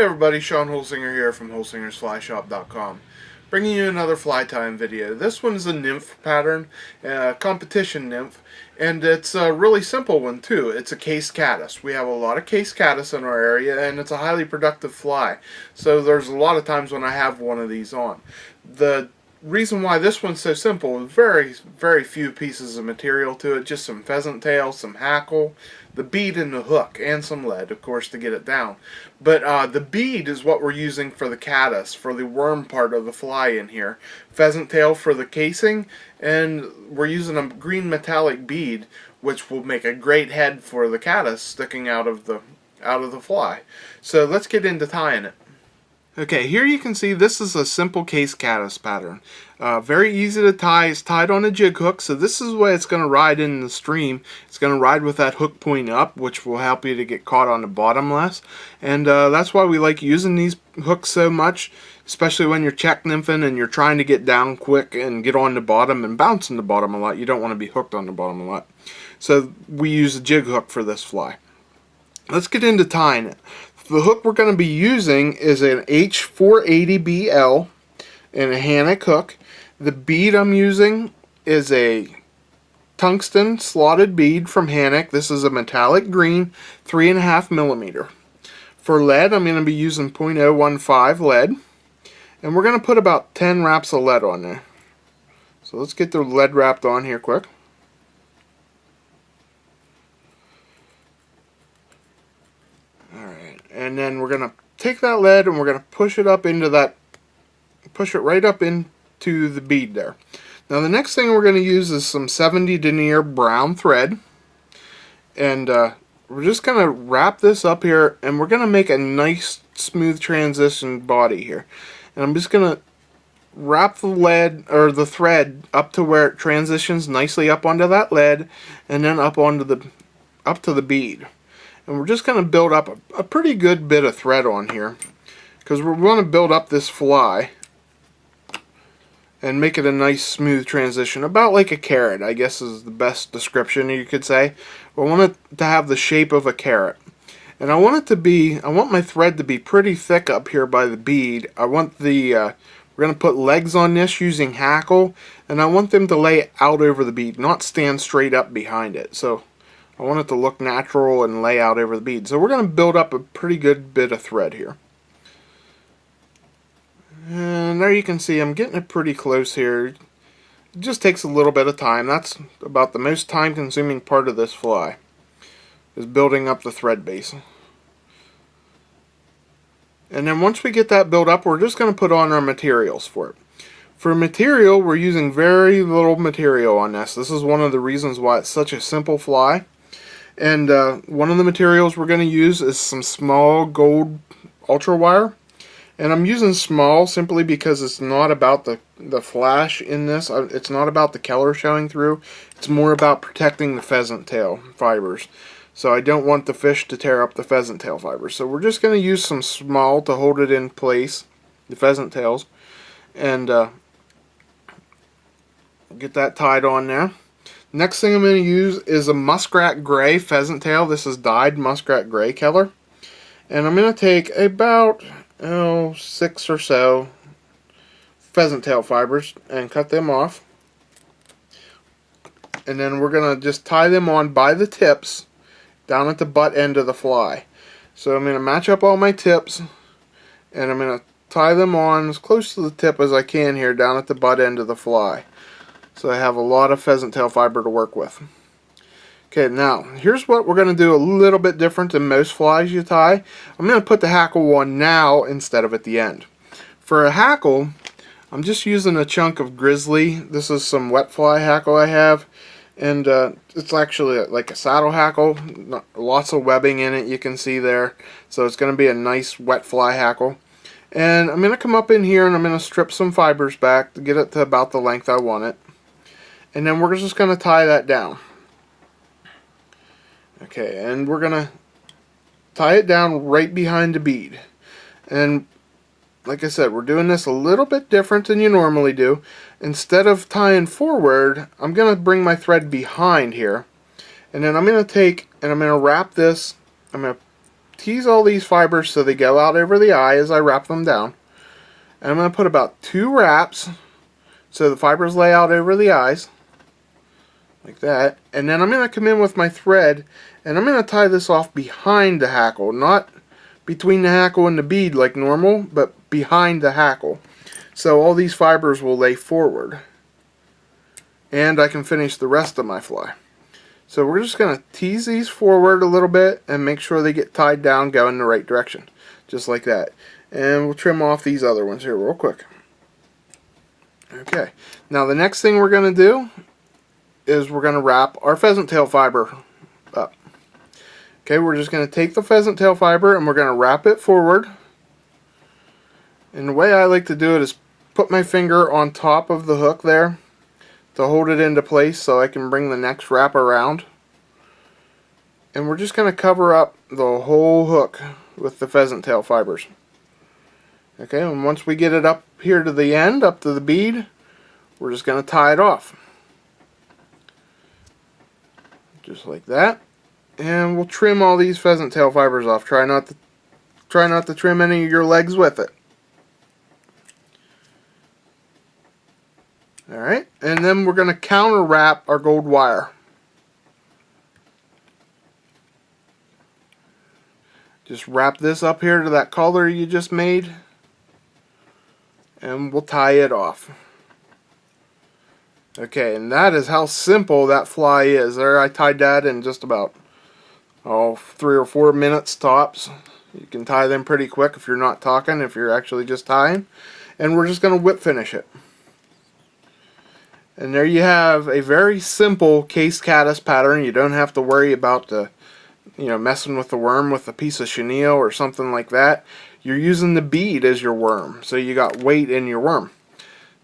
Hey everybody, Sean Holsinger here from holsingersflyshop.com, bringing you another fly time video. This one's a nymph pattern, a competition nymph, and it's a really simple one too. It's a case caddis. We have a lot of case caddis in our area, and it's a highly productive fly. So there's a lot of times when I have one of these on. The reason why this one's so simple is very few pieces of material to it, just some pheasant tail, some hackle, the bead and the hook, and some lead, of course, to get it down. But the bead is what we're using for the caddis, for the worm part of the fly in here. Pheasant tail for the casing, and we're using a green metallic bead, which will make a great head for the caddis sticking out of the fly. So let's get into tying it. Okay, here you can see this is a simple case caddis pattern. Very easy to tie. It's tied on a jig hook, so this is the way it's going to ride in the stream. It's going to ride with that hook point up, which will help you to get caught on the bottom less. And that's why we like using these hooks so much, especially when you're check nymphing and you're trying to get down quick and get on the bottom and bounce on the bottom a lot. You don't want to be hooked on the bottom a lot. So we use a jig hook for this fly. Let's get into tying it. The hook we're going to be using is an H480BL and a Hannock hook. The bead I'm using is a tungsten slotted bead from Hannock. This is a metallic green, 3.5 millimeter. For lead, I'm going to be using .015 lead, and we're going to put about 10 wraps of lead on there. So let's get the lead wrapped on here quick. And then we're going to take that lead and we're going to push it right up into the bead there. Now the next thing we're going to use is some 70 denier brown thread, and we're just going to wrap this up here, and we're going to make a nice smooth transition body here. And I'm just going to wrap the lead or the thread up to where it transitions nicely up onto that lead, and then up to the bead. And we're just going to build up a pretty good bit of thread on here, because we're going to build up this fly and make it a nice smooth transition, about like a carrot, I guess is the best description you could say. I want it to have the shape of a carrot, and I want my thread to be pretty thick up here by the bead. I want we're going to put legs on this using hackle, and I want them to lay out over the bead, not stand straight up behind it. So I want it to look natural and lay out over the bead. So we're going to build up a pretty good bit of thread here. And there you can see I'm getting it pretty close here. It just takes a little bit of time. That's about the most time consuming part of this fly, is building up the thread base. And then once we get that built up, we're just going to put on our materials for it. For material, we're using very little material on this. This is one of the reasons why it's such a simple fly. And one of the materials we're going to use is some small gold ultra wire. And I'm using small simply because it's not about the flash in this. It's not about the color showing through. It's more about protecting the pheasant tail fibers. So I don't want the fish to tear up the pheasant tail fibers. So we're just going to use some small to hold it in place, the pheasant tails. And get that tied on there. Next thing I'm going to use is a muskrat gray pheasant tail. This is dyed muskrat gray color. And I'm going to take about 6 or so pheasant tail fibers and cut them off. And then we're going to just tie them on by the tips down at the butt end of the fly. So I'm going to match up all my tips, and I'm going to tie them on as close to the tip as I can here down at the butt end of the fly. So I have a lot of pheasant tail fiber to work with. Okay, now here's what we're going to do a little bit different than most flies you tie. I'm going to put the hackle on now instead of at the end. For a hackle, I'm just using a chunk of grizzly. This is some wet fly hackle I have, and it's actually like a saddle hackle. Lots of webbing in it, you can see there. So it's going to be a nice wet fly hackle. And I'm going to come up in here and I'm going to strip some fibers back to get it to about the length I want it. And then we're just going to tie that down. Okay, and we're going to tie it down right behind the bead. And like I said, we're doing this a little bit different than you normally do. Instead of tying forward, I'm going to bring my thread behind here. And then I'm going to take and I'm going to wrap this. I'm going to tease all these fibers so they go out over the eye as I wrap them down. And I'm going to put about 2 wraps so the fibers lay out over the eyes, like that. And then I'm going to come in with my thread, and I'm going to tie this off behind the hackle, not between the hackle and the bead like normal, but behind the hackle. So all these fibers will lay forward. And I can finish the rest of my fly. So we're just going to tease these forward a little bit and make sure they get tied down, go in the right direction. Just like that. And we'll trim off these other ones here real quick. Okay. Now the next thing we're going to do is we're going to wrap our pheasant tail fiber up. Okay, we're just going to take the pheasant tail fiber and we're going to wrap it forward. And the way I like to do it is put my finger on top of the hook there to hold it into place so I can bring the next wrap around. And we're just going to cover up the whole hook with the pheasant tail fibers. Okay, and once we get it up here to the end, up to the bead, we're just going to tie it off. Just like that. And we'll trim all these pheasant tail fibers off. Try not to trim any of your legs with it. Alright, and then we're going to counter wrap our gold wire. Just wrap this up here to that collar you just made, and we'll tie it off. Okay, and that is how simple that fly is. There, I tied that in just about 3 or 4 minutes tops. You can tie them pretty quick if you're not talking, if you're actually just tying. And we're just going to whip finish it. And there you have a very simple case caddis pattern. You don't have to worry about messing with the worm with a piece of chenille or something like that. You're using the bead as your worm, so you got weight in your worm.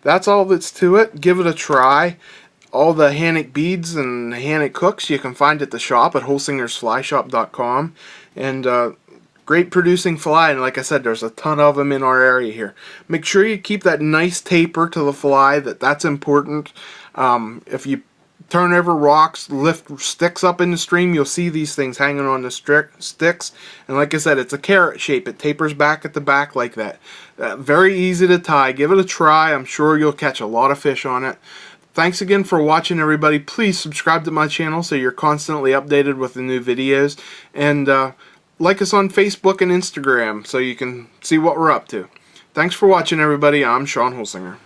That's all that's to it. Give it a try. All the Hannock beads and Hannock hooks you can find at the shop at holsingersflyshop.com. And great producing fly, and like I said, there's a ton of them in our area here. Make sure you keep that nice taper to the fly. That's important. If you turn over rocks, lift sticks up in the stream, you'll see these things hanging on the sticks. And like I said, it's a carrot shape. It tapers back at the back like that. Very easy to tie. Give it a try. I'm sure you'll catch a lot of fish on it. Thanks again for watching, everybody. Please subscribe to my channel so you're constantly updated with the new videos. And like us on Facebook and Instagram so you can see what we're up to. Thanks for watching, everybody. I'm Sean Holsinger.